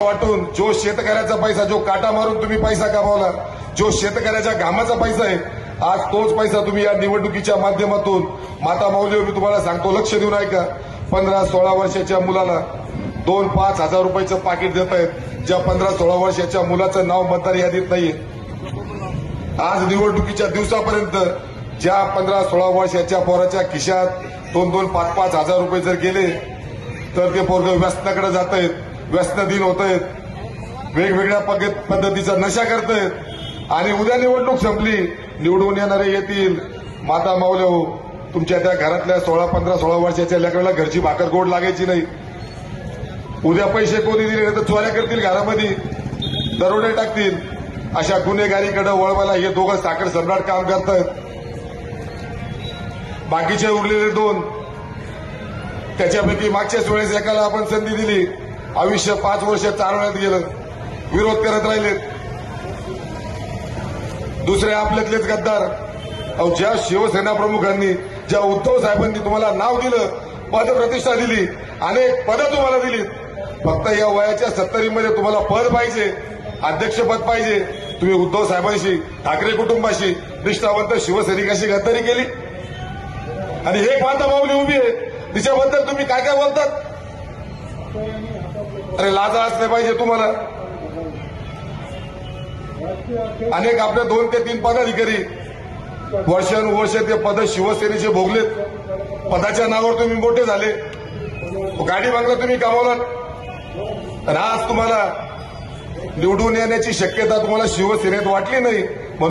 वाटून जो शेतकऱ्याचा पैसा, जो काटा मारून तुम्ही पैसा कमावला, जो शेतकऱ्याच्या घामाचा पैसा आहे, आज तोच पैसा तुम्ही या निवडणुकीच्या माध्यमातून माता माऊलीवर मी तुम्हाला सांगतो, लक्ष देऊन ऐका. 15-16 वर्षाच्या मुलाला 2-5 हजार रुपयाचं पाकिट देत आहेत, ज्या 15-16 वर्षाच्या मुलाचं नाव मतदार यादीत नाहीये. आज निवडणुकीच्या दिवसापर्यंत ज्या 15-16 वर्षाच्या पोराच्या खिशात 2-2, 5-5 हजार रुपये जर गेले तर ते पोरग व्यसनाकडे जात आहेत, व्यसनाधीन होत आहेत, वेगवेगळ्या पद्धतीचा नशा करत आहेत. आणि उद्या निवडणूक संपली, निवडून येणारे येतील. माता माऊल्या हो, तुमच्या त्या घरातल्या 16-15-16 वर्षाच्या लेकराला घरची भाकर गोड लागायची नाही. उद्या पैसे कोणी दिले तर चोऱ्या करतील, घरामध्ये दरोडे टाकतील. अशा गुन्हेगारीकडे वळवायला हे दोघं साखर सम्राट काम करतायत. बाकीचे उरलेले 2, त्याच्यापैकी मागच्याच वेळेस एकाला आपण संधी दिली, आयुष्य 5 वर्ष चालवण्यात गेलं, विरोध करत राहिले. दुसरे आपल्यातलेच गद्दार. अहो, ज्या शिवसेना प्रमुखांनी, ज्या उद्धव साहेबांनी तुम्हाला नाव दिलं, पदप्रतिष्ठा दिली, अनेक पदं तुम्हाला दिली, फक्त या वयाच्या 70 मध्ये तुम्हाला पद पाहिजे, अध्यक्षपद पाहिजे. तुम्ही उद्धव साहेबांशी, ठाकरे कुटुंबाशी, निष्ठावंत शिवसैनिकाशी गद्दारी केली. आणि हे माता माऊली उभी आहे, तिच्याबद्दल तुम्ही काय काय बोलतात? अरे लाजा असले पाहिजे तुम्हाला. अनेक आपले 2 ते 3 पदाधिकारी वर्षानुवर्ष ते पद शिवसेनेचे भोगलेत. पदाच्या नावावर तुम्ही मोठे झाले, गाडी बंगला तुम्ही कमावलात. आणि आज तुम्हाला निवडून येण्याची शक्यता तुम्हाला शिवसेनेत वाटली नाही.